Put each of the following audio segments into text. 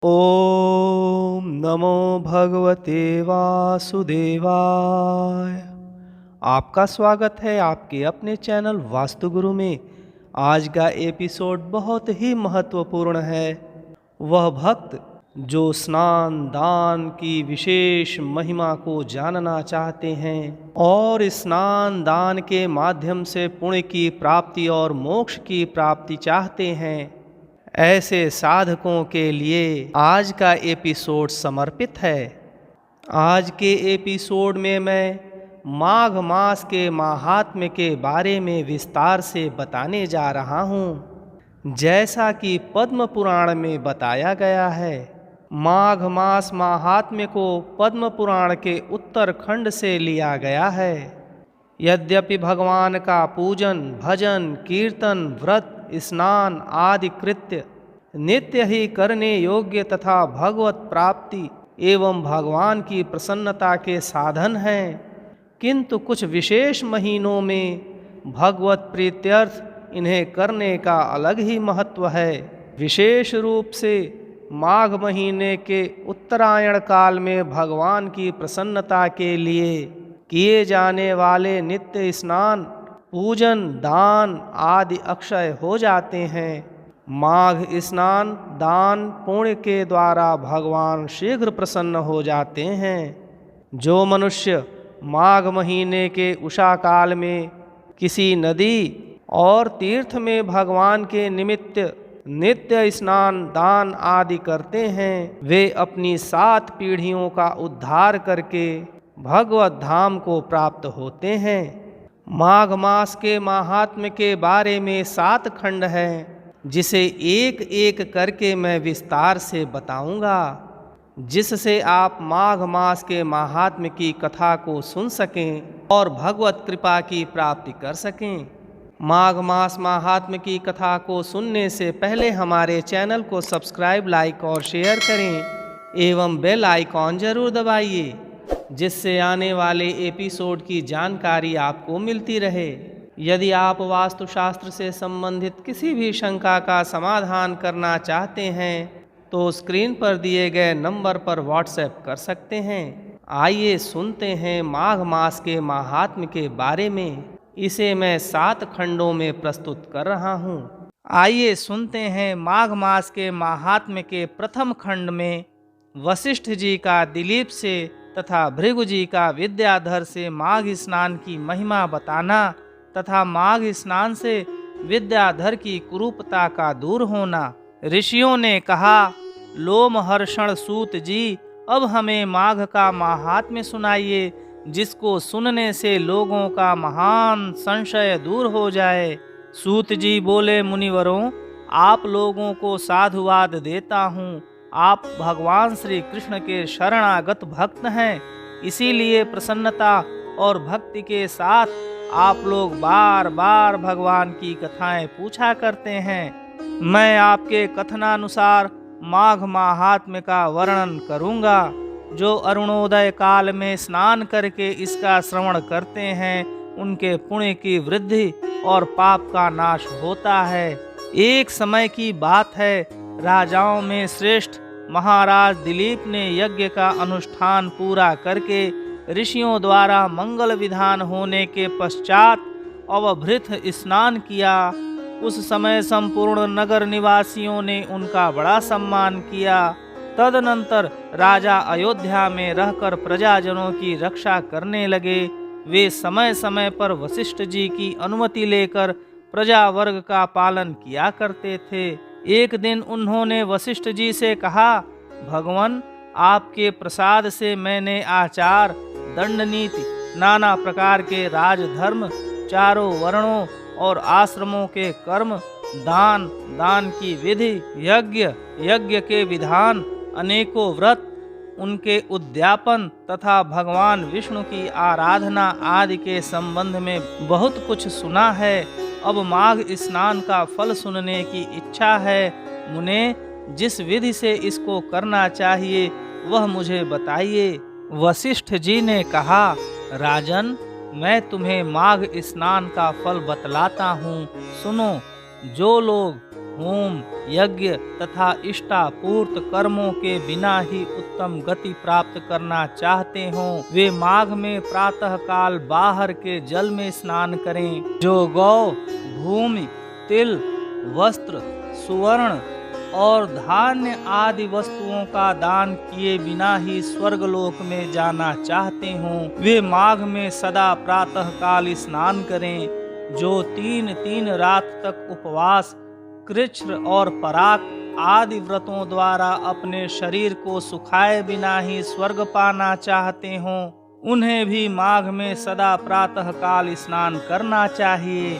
ओम नमो भगवते वासुदेवाय। आपका स्वागत है आपके अपने चैनल वास्तुगुरु में। आज का एपिसोड बहुत ही महत्वपूर्ण है। वह भक्त जो स्नान दान की विशेष महिमा को जानना चाहते हैं और स्नान दान के माध्यम से पुण्य की प्राप्ति और मोक्ष की प्राप्ति चाहते हैं, ऐसे साधकों के लिए आज का एपिसोड समर्पित है। आज के एपिसोड में मैं माघ मास के माहात्म्य के बारे में विस्तार से बताने जा रहा हूँ। जैसा कि पद्म पुराण में बताया गया है, माघ मास माहात्म्य को पद्म पुराण के उत्तरखंड से लिया गया है। यद्यपि भगवान का पूजन भजन कीर्तन व्रत स्नान आदि कृत्य नित्य ही करने योग्य तथा भगवत प्राप्ति एवं भगवान की प्रसन्नता के साधन हैं, किंतु कुछ विशेष महीनों में भगवत प्रीत्यर्थ इन्हें करने का अलग ही महत्व है। विशेष रूप से माघ महीने के उत्तरायण काल में भगवान की प्रसन्नता के लिए किए जाने वाले नित्य स्नान पूजन दान आदि अक्षय हो जाते हैं। माघ स्नान दान पुण्य के द्वारा भगवान शीघ्र प्रसन्न हो जाते हैं। जो मनुष्य माघ महीने के उषा काल में किसी नदी और तीर्थ में भगवान के निमित्त नित्य स्नान दान आदि करते हैं, वे अपनी 7 पीढ़ियों का उद्धार करके भगवत धाम को प्राप्त होते हैं। माघ मास के माहात्म्य के बारे में 7 खंड हैं, जिसे एक एक करके मैं विस्तार से बताऊंगा, जिससे आप माघ मास के माहात्म्य की कथा को सुन सकें और भगवत कृपा की प्राप्ति कर सकें। माघ मास माहात्म्य की कथा को सुनने से पहले हमारे चैनल को सब्सक्राइब लाइक और शेयर करें एवं बेल आइकॉन जरूर दबाइए, जिससे आने वाले एपिसोड की जानकारी आपको मिलती रहे। यदि आप वास्तुशास्त्र से संबंधित किसी भी शंका का समाधान करना चाहते हैं तो स्क्रीन पर दिए गए नंबर पर व्हाट्सएप कर सकते हैं। आइए सुनते हैं माघ मास के माहात्म्य के बारे में। इसे मैं 7 खंडों में प्रस्तुत कर रहा हूँ। आइए सुनते हैं माघ मास के माहात्म्य के प्रथम खंड में वशिष्ठ जी का दिलीप से तथा भृगु जी का विद्याधर से माघ स्नान की महिमा बताना तथा माघ स्नान से विद्याधर की कुरूपता का दूर होना। ऋषियों ने कहा, लोमहर्षण सूत जी, अब हमें माघ का माहात्म्य सुनाइए, जिसको सुनने से लोगों का महान संशय दूर हो जाए। सूत जी बोले, मुनिवरों, आप लोगों को साधुवाद देता हूँ। आप भगवान श्री कृष्ण के शरणागत भक्त हैं, इसीलिए प्रसन्नता और भक्ति के साथ आप लोग बार बार भगवान की कथाएं पूछा करते हैं। मैं आपके कथनानुसार माघ माहात्म्य का वर्णन करूंगा। जो अरुणोदय काल में स्नान करके इसका श्रवण करते हैं, उनके पुण्य की वृद्धि और पाप का नाश होता है। एक समय की बात है, राजाओं में श्रेष्ठ महाराज दिलीप ने यज्ञ का अनुष्ठान पूरा करके ऋषियों द्वारा मंगल विधान होने के पश्चात अवभृत स्नान किया। उस समय संपूर्ण नगर निवासियों ने उनका बड़ा सम्मान किया। तदनंतर राजा अयोध्या में रहकर प्रजाजनों की रक्षा करने लगे। वे समय समय पर वशिष्ठ जी की अनुमति लेकर प्रजा वर्ग का पालन किया करते थे। एक दिन उन्होंने वशिष्ठ जी से कहा, भगवान, आपके प्रसाद से मैंने आचार दंड नीति नाना प्रकार के राजधर्म चारों वर्णों और आश्रमों के कर्म दान की विधि यज्ञ के विधान अनेकों व्रत उनके उद्यापन तथा भगवान विष्णु की आराधना आदि के संबंध में बहुत कुछ सुना है। अब माघ स्नान का फल सुनने की इच्छा है। मुने, जिस विधि से इसको करना चाहिए वह मुझे बताइए। वशिष्ठ जी ने कहा, राजन, मैं तुम्हें माघ स्नान का फल बतलाता हूँ, सुनो। जो लोग होम, यज्ञ तथा इष्टापूर्त कर्मों के बिना ही उत्तम गति प्राप्त करना चाहते हों, वे माघ में प्रातः काल बाहर के जल में स्नान करें। जो गौ, भूमि, तिल, वस्त्र, सुवर्ण और धान्य आदि वस्तुओं का दान किए बिना ही स्वर्गलोक में जाना चाहते हों, वे माघ में सदा प्रातः काल स्नान करें। जो 3 रात तक उपवास, कृच्छ्र और पराग आदि व्रतों द्वारा अपने शरीर को सुखाए बिना ही स्वर्ग पाना चाहते हों, उन्हें भी माघ में सदा प्रातः काल स्नान करना चाहिए।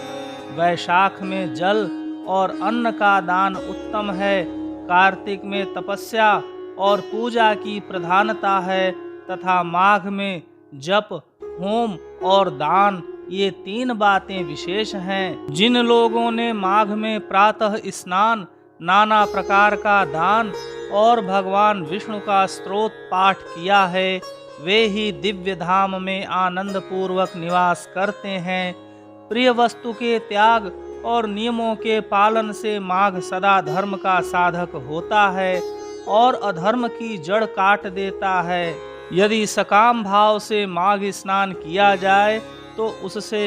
वैशाख में जल और अन्न का दान उत्तम है। कार्तिक में तपस्या और पूजा की प्रधानता है तथा माघ में जप, होम और दान, ये 3 बातें विशेष हैं। जिन लोगों ने माघ में प्रातः स्नान, नाना प्रकार का दान और भगवान विष्णु का स्तोत्र पाठ किया है, वे ही दिव्य धाम में आनंद पूर्वक निवास करते हैं। प्रिय वस्तु के त्याग और नियमों के पालन से माघ सदा धर्म का साधक होता है और अधर्म की जड़ काट देता है। यदि सकाम भाव से माघ स्नान किया जाए तो उससे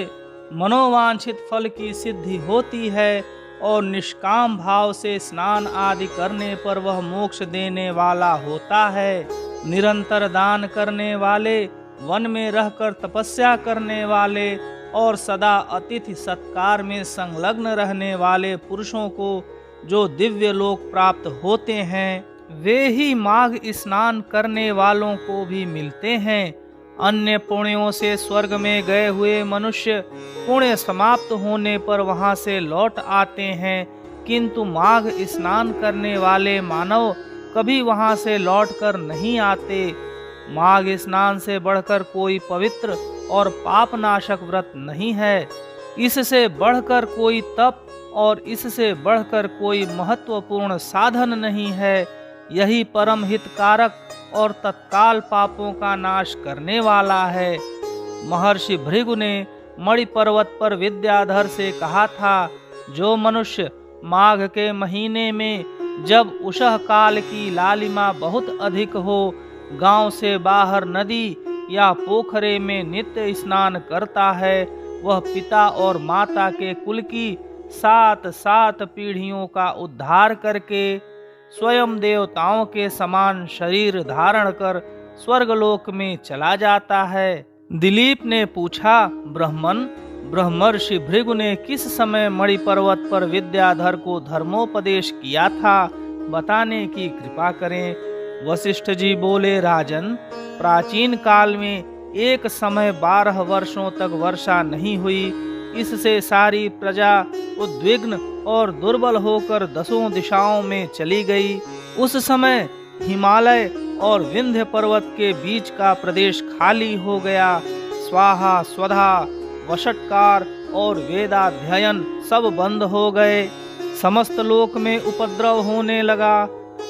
मनोवांछित फल की सिद्धि होती है और निष्काम भाव से स्नान आदि करने पर वह मोक्ष देने वाला होता है। निरंतर दान करने वाले, वन में रहकर तपस्या करने वाले और सदा अतिथि सत्कार में संलग्न रहने वाले पुरुषों को जो दिव्य लोक प्राप्त होते हैं, वे ही माघ स्नान करने वालों को भी मिलते हैं। अन्य पुण्यों से स्वर्ग में गए हुए मनुष्य पुण्य समाप्त होने पर वहां से लौट आते हैं, किंतु माघ स्नान करने वाले मानव कभी वहां से लौटकर नहीं आते। माघ स्नान से बढ़कर कोई पवित्र और पापनाशक व्रत नहीं है। इससे बढ़कर कोई तप और इससे बढ़कर कोई महत्वपूर्ण साधन नहीं है। यही परम हितकारक और तत्काल पापों का नाश करने वाला है। महर्षि भृगु ने मणि पर्वत पर विद्याधर से कहा था, जो मनुष्य माघ के महीने में, जब उषः काल की लालिमा बहुत अधिक हो, गांव से बाहर नदी या पोखरे में नित्य स्नान करता है, वह पिता और माता के कुल की 7 पीढ़ियों का उद्धार करके स्वयं देवताओं के समान शरीर धारण कर स्वर्गलोक में चला जाता है। दिलीप ने पूछा, ब्राह्मण, ब्रह्मर्षि भृगु ने किस समय मणि पर्वत पर विद्याधर को धर्मोपदेश किया था, बताने की कृपा करें। वशिष्ठ जी बोले, राजन, प्राचीन काल में एक समय 12 वर्षों तक वर्षा नहीं हुई। इससे सारी प्रजा उद्विग्न और दुर्बल होकर 10 दिशाओं में चली गई। उस समय हिमालय और विंध्य पर्वत के बीच का प्रदेश खाली हो गया। स्वाहा, स्वधा, वषट्कार और वेदाध्ययन सब बंद हो गए। समस्त लोक में उपद्रव होने लगा।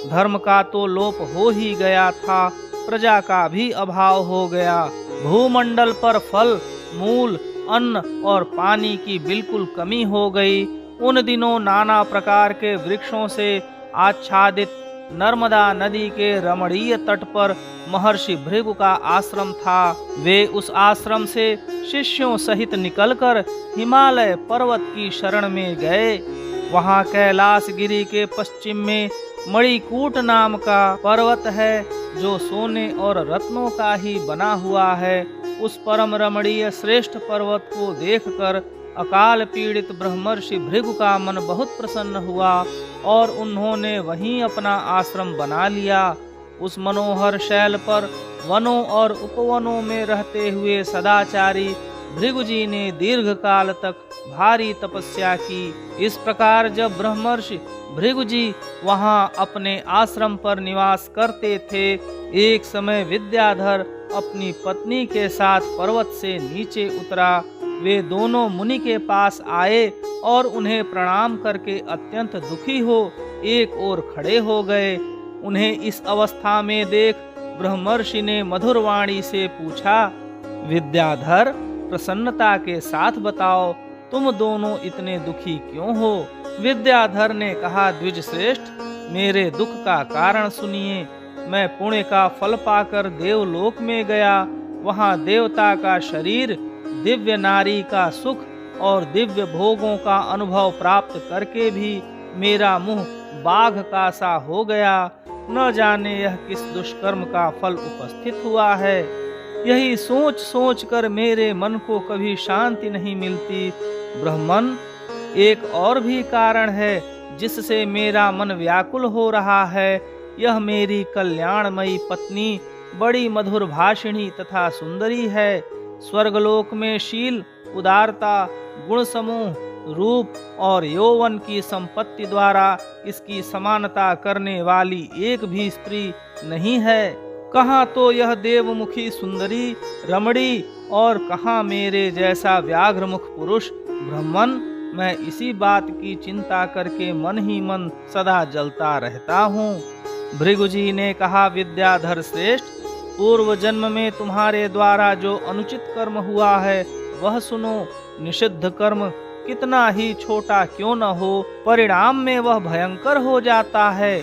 धर्म का तो लोप हो ही गया था, प्रजा का भी अभाव हो गया। भूमंडल पर फल, मूल, अन्न और पानी की बिल्कुल कमी हो गई। उन दिनों नाना प्रकार के वृक्षों से आच्छादित नर्मदा नदी के रमणीय तट पर महर्षि भृगु का आश्रम था। वे उस आश्रम से शिष्यों सहित निकलकर हिमालय पर्वत की शरण में गए। वहां कैलाश गिरी के पश्चिम में मणिकूट नाम का पर्वत है, जो सोने और रत्नों का ही बना हुआ है। उस परम रमणीय श्रेष्ठ पर्वत को देखकर अकाल पीड़ित ब्रह्मर्षि भृगु का मन बहुत प्रसन्न हुआ और उन्होंने वहीं अपना आश्रम बना लिया। उस मनोहर शैल पर वनों और उपवनों में रहते हुए सदाचारी भृगु जी ने दीर्घ काल तक भारी तपस्या की। इस प्रकार जब ब्रह्मर्षि भृगु जी वहां अपने आश्रम पर निवास करते थे, एक समय विद्याधर अपनी पत्नी के साथ पर्वत से नीचे उतरा। वे दोनों मुनि के पास आए और उन्हें प्रणाम करके अत्यंत दुखी हो एक ओर खड़े हो गए। उन्हें इस अवस्था में देख ब्रह्मर्षि ने मधुर वाणी से पूछा, विद्याधर, प्रसन्नता के साथ बताओ, तुम दोनों इतने दुखी क्यों हो? विद्याधर ने कहा, द्विज श्रेष्ठ, मेरे दुख का कारण सुनिए। मैं पुण्य का फल पाकर देवलोक में गया। वहां देवता का शरीर, दिव्य नारी का सुख और दिव्य भोगों का अनुभव प्राप्त करके भी मेरा मुंह बाघ का सा हो गया। न जाने यह किस दुष्कर्म का फल उपस्थित हुआ है। यही सोच सोच कर मेरे मन को कभी शांति नहीं मिलती। ब्राह्मण, एक और भी कारण है जिससे मेरा मन व्याकुल हो रहा है। यह मेरी कल्याणमयी पत्नी बड़ी मधुर भाषिणी तथा सुंदरी है। स्वर्गलोक में शील, उदारता, गुण समूह, रूप और यौवन की संपत्ति द्वारा इसकी समानता करने वाली एक भी स्त्री नहीं है। कहाँ तो यह देवमुखी सुंदरी रमणी और कहाँ मेरे जैसा व्याघ्रमुख पुरुष। ब्राह्मण, मैं इसी बात की चिंता करके मन ही मन सदा जलता रहता हूँ। भृगुजी ने कहा, विद्याधर श्रेष्ठ, पूर्व जन्म में तुम्हारे द्वारा जो अनुचित कर्म हुआ है वह सुनो। निषिद्ध कर्म कितना ही छोटा क्यों न हो, परिणाम में वह भयंकर हो जाता है।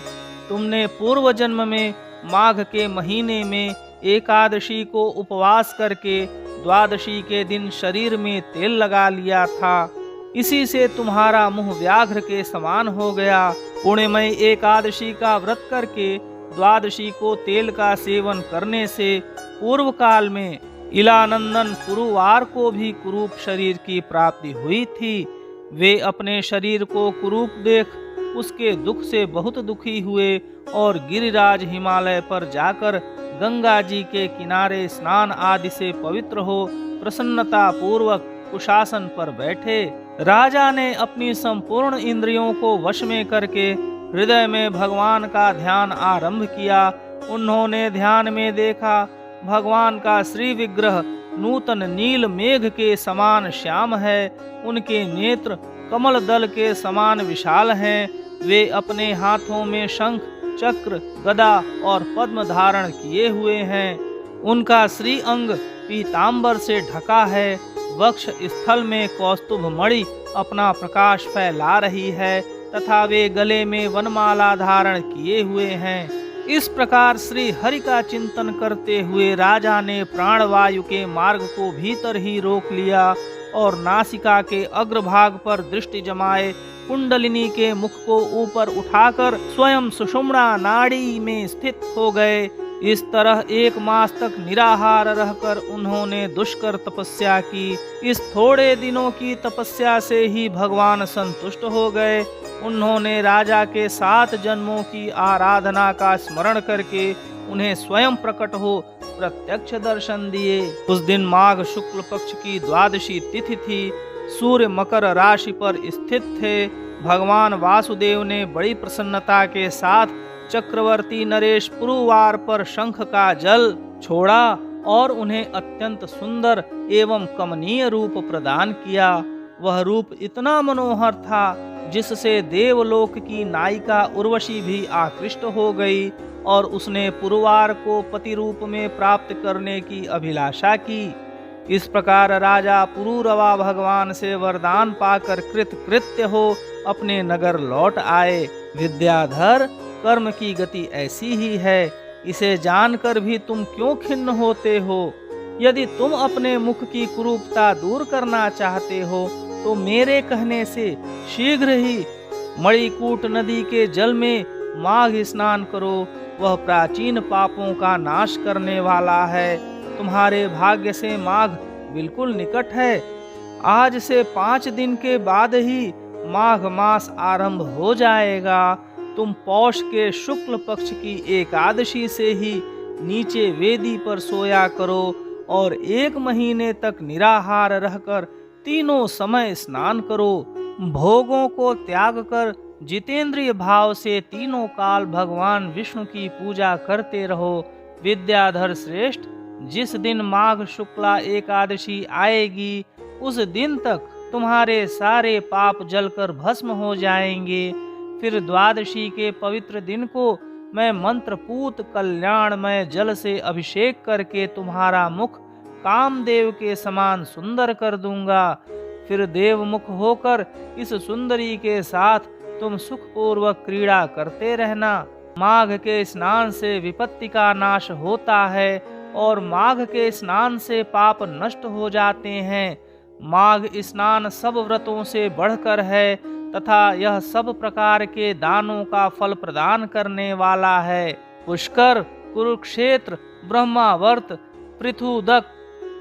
तुमने पूर्व जन्म में माघ के महीने में एकादशी को उपवास करके द्वादशी के दिन शरीर में तेल लगा लिया था। इसी से तुम्हारा मुंह व्याघ्र के समान हो गया। पुण्यमय एकादशी का व्रत करके द्वादशी को तेल का सेवन करने से पूर्व काल में इलानंदन कुरुवार को भी कुरूप शरीर की प्राप्ति हुई थी। वे अपने शरीर को कुरूप देख उसके दुख से बहुत दुखी हुए और गिरिराज हिमालय पर जाकर गंगा जी के किनारे स्नान आदि से पवित्र हो प्रसन्नता पूर्वक कुशासन पर बैठे। राजा ने अपनी संपूर्ण इंद्रियों को वश में करके हृदय में भगवान का ध्यान आरंभ किया। उन्होंने ध्यान में देखा, भगवान का श्री विग्रह नूतन नील मेघ के समान श्याम है। उनके नेत्र कमल दल के समान विशाल हैं। वे अपने हाथों में शंख, चक्र, गदा और पद्म धारण किए हुए हैं। उनका श्री अंग पीतांबर से ढका है। वक्ष स्थल में कौस्तुभ मणि अपना प्रकाश फैला रही है तथा वे गले में वनमाला धारण किए हुए हैं। इस प्रकार श्री हरि का चिंतन करते हुए राजा ने प्राणवायु के मार्ग को भीतर ही रोक लिया और नासिका के अग्रभाग पर दृष्टि जमाए कुंडलिनी के मुख को ऊपर उठाकर स्वयं सुषुम्ना नाड़ी में स्थित हो गए। इस तरह 1 मास तक निराहार रहकर उन्होंने दुष्कर तपस्या की। इस थोड़े दिनों की तपस्या से ही भगवान संतुष्ट हो गए। उन्होंने राजा के 7 जन्मों की आराधना का स्मरण करके उन्हें स्वयं प्रकट हो प्रत्यक्ष दर्शन दिए। उस दिन माघ शुक्ल पक्ष की द्वादशी तिथि थी। सूर्य मकर राशि पर स्थित थे। भगवान वासुदेव ने बड़ी प्रसन्नता के साथ चक्रवर्ती नरेश पुरुवार पर शंख का जल छोड़ा और उन्हें अत्यंत सुंदर एवं कमनीय रूप प्रदान किया। वह रूप इतना मनोहर था जिससे देवलोक की नायिका उर्वशी भी आकृष्ट हो गई और उसने पुरुवार को पति रूप में प्राप्त करने की अभिलाषा की। इस प्रकार राजा पुरूरवा भगवान से वरदान पाकर कृतकृत्य हो अपने नगर लौट आए। विद्याधर, कर्म की गति ऐसी ही है, इसे जानकर भी तुम क्यों खिन्न होते हो? यदि तुम अपने मुख की कुरूपता दूर करना चाहते हो तो मेरे कहने से शीघ्र ही मणिकूट नदी के जल में माघ स्नान करो। वह प्राचीन पापों का नाश करने वाला है। तुम्हारे भाग्य से माघ बिल्कुल निकट है। आज से 5 दिन के बाद ही माघ मास आरंभ हो जाएगा। तुम पौष के शुक्ल पक्ष की एकादशी से ही नीचे वेदी पर सोया करो और 1 महीने तक निराहार रहकर तीनों समय स्नान करो। भोगों को त्याग कर जितेंद्रिय भाव से तीनों काल भगवान विष्णु की पूजा करते रहो। विद्याधर श्रेष्ठ, जिस दिन माघ शुक्ला एकादशी आएगी उस दिन तक तुम्हारे सारे पाप जलकर भस्म हो जाएंगे। फिर द्वादशी के पवित्र दिन को मैं मंत्रपूत कल्याणमय जल से अभिषेक करके तुम्हारा मुख कामदेव के समान सुंदर कर दूंगा। फिर देवमुख होकर इस सुंदरी के साथ तुम सुखपूर्वक क्रीड़ा करते रहना। माघ के स्नान से विपत्ति का नाश होता है और माघ के स्नान से पाप नष्ट हो जाते हैं। माघ स्नान सब व्रतों से बढ़कर है तथा यह सब प्रकार के दानों का फल प्रदान करने वाला है। पुष्कर, कुरुक्षेत्र, ब्रह्मावर्त, पृथुदक,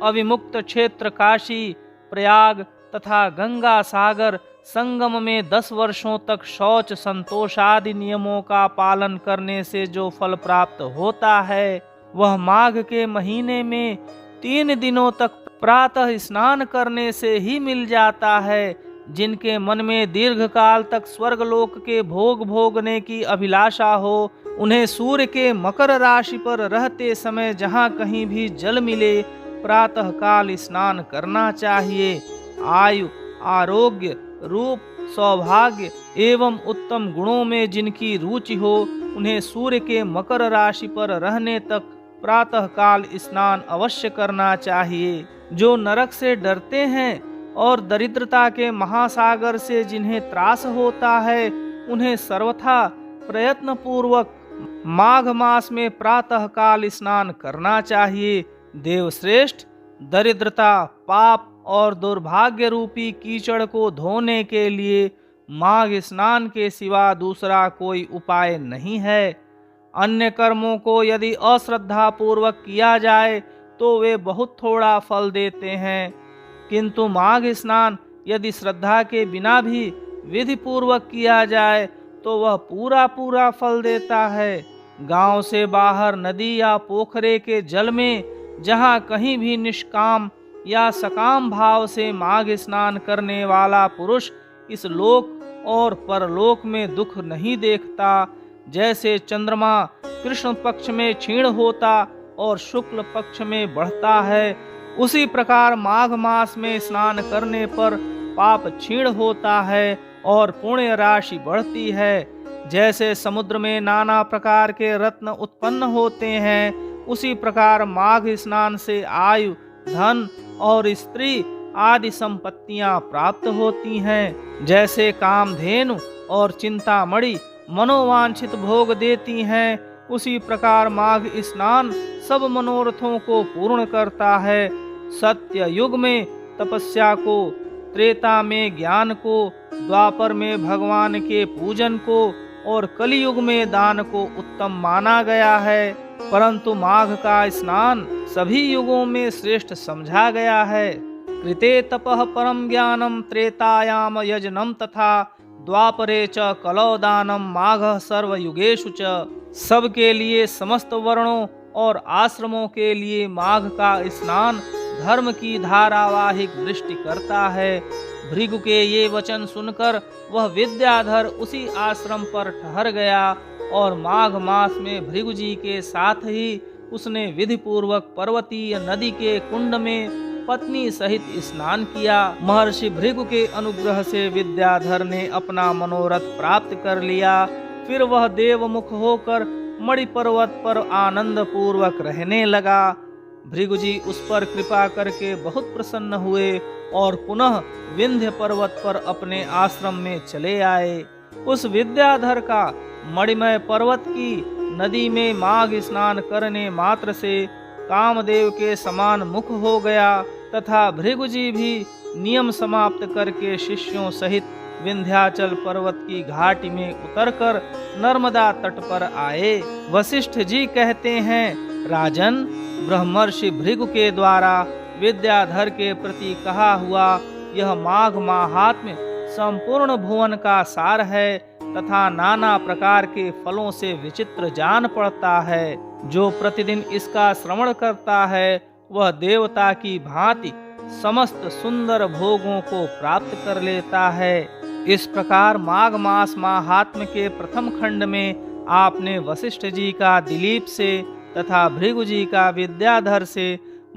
अविमुक्त क्षेत्र काशी, प्रयाग तथा गंगा सागर संगम में 10 वर्षों तक शौच, संतोष आदि नियमों का पालन करने से जो फल प्राप्त होता है वह माघ के महीने में 3 दिनों तक प्रातः स्नान करने से ही मिल जाता है। जिनके मन में दीर्घ काल तक स्वर्गलोक के भोग भोगने की अभिलाषा हो, उन्हें सूर्य के मकर राशि पर रहते समय जहाँ कहीं भी जल मिले प्रातः काल स्नान करना चाहिए। आयु, आरोग्य, रूप, सौभाग्य एवं उत्तम गुणों में जिनकी रुचि हो, उन्हें सूर्य के मकर राशि पर रहने तक प्रातः काल स्नान अवश्य करना चाहिए। जो नरक से डरते हैं और दरिद्रता के महासागर से जिन्हें त्रास होता है, उन्हें सर्वथा प्रयत्न पूर्वक माघ मास में प्रातः काल स्नान करना चाहिए। देवश्रेष्ठ, दरिद्रता, पाप और दुर्भाग्य रूपी कीचड़ को धोने के लिए माघ स्नान के सिवा दूसरा कोई उपाय नहीं है। अन्य कर्मों को यदि अश्रद्धा पूर्वक किया जाए तो वे बहुत थोड़ा फल देते हैं, किंतु माघ स्नान यदि श्रद्धा के बिना भी विधि पूर्वक किया जाए तो वह पूरा पूरा फल देता है। गांव से बाहर नदी या पोखरे के जल में जहाँ कहीं भी निष्काम या सकाम भाव से माघ स्नान करने वाला पुरुष इस लोक और परलोक में दुख नहीं देखता। जैसे चंद्रमा कृष्ण पक्ष में क्षीण होता और शुक्ल पक्ष में बढ़ता है, उसी प्रकार माघ मास में स्नान करने पर पाप क्षीण होता है और पुण्य राशि बढ़ती है। जैसे समुद्र में नाना प्रकार के रत्न उत्पन्न होते हैं, उसी प्रकार माघ स्नान से आयु, धन और स्त्री आदि संपत्तियां प्राप्त होती हैं। जैसे कामधेनु और चिंतामणि मनोवांछित भोग देती हैं, उसी प्रकार माघ स्नान सब मनोरथों को पूर्ण करता है। सत्य युग में तपस्या को, त्रेता में ज्ञान को, द्वापर में भगवान के पूजन को और कलियुग में दान को उत्तम माना गया है, परंतु माघ का स्नान सभी युगों में श्रेष्ठ समझा गया है। कृते तपः परम ज्ञानम त्रेतायाम यजनम तथा द्वापरे च कलौ दानम माघ सर्वयुगेषु च। सबके लिए, समस्त वर्णों और आश्रमों के लिए माघ का स्नान धर्म की धारावाहिक वृष्टि करता है। भृगु के ये वचन सुनकर वह विद्याधर उसी आश्रम पर ठहर गया और माघ मास में भृगु जी के साथ ही उसने विधि पूर्वक पर्वतीय नदी के कुंड में पत्नी सहित स्नान किया। महर्षि भृगु के अनुग्रह से विद्याधर ने अपना मनोरथ प्राप्त कर लिया। फिर वह देवमुख होकर मणि पर्वत पर आनंद पूर्वक रहने लगा। भृगु जी उस पर कृपा करके बहुत प्रसन्न हुए और पुनः विंध्य पर्वत पर अपने आश्रम में चले आए। उस विद्याधर का मणिमय पर्वत की नदी में माघ स्नान करने मात्र से कामदेव के समान मुख हो गया तथा भृगु जी भी नियम समाप्त करके शिष्यों सहित विंध्याचल पर्वत की घाटी में उतरकर नर्मदा तट पर आए। वशिष्ठ जी कहते हैं, राजन, ब्रह्मर्षि भृगु के द्वारा विद्याधर के प्रति कहा हुआ यह माघ माहात्म्य संपूर्ण भुवन का सार है तथा नाना प्रकार के फलों से विचित्र जान पड़ता है। जो प्रतिदिन इसका श्रवण करता है वह देवता की भांति समस्त सुंदर भोगों को प्राप्त कर लेता है। इस प्रकार माघ मास माहात्म्य के प्रथम खंड में आपने वशिष्ठ जी का दिलीप से तथा भृगु जी का विद्याधर से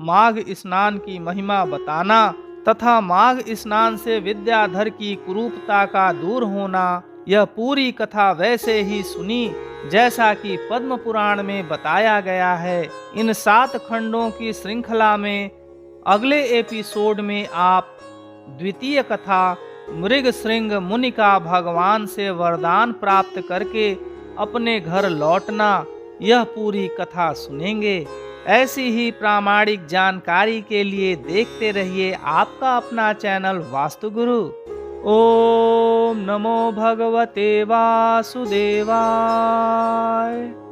माघ स्नान की महिमा बताना तथा माघ स्नान से विद्याधर की कुरूपता का दूर होना, यह पूरी कथा वैसे ही सुनी जैसा कि पद्म पुराण में बताया गया है। इन 7 खंडों की श्रृंखला में अगले एपिसोड में आप द्वितीय कथा मृगशृंग मुनि का भगवान से वरदान प्राप्त करके अपने घर लौटना, यह पूरी कथा सुनेंगे। ऐसी ही प्रामाणिक जानकारी के लिए देखते रहिए आपका अपना चैनल वास्तुगुरु। ओम नमो भगवते वासुदेवाय।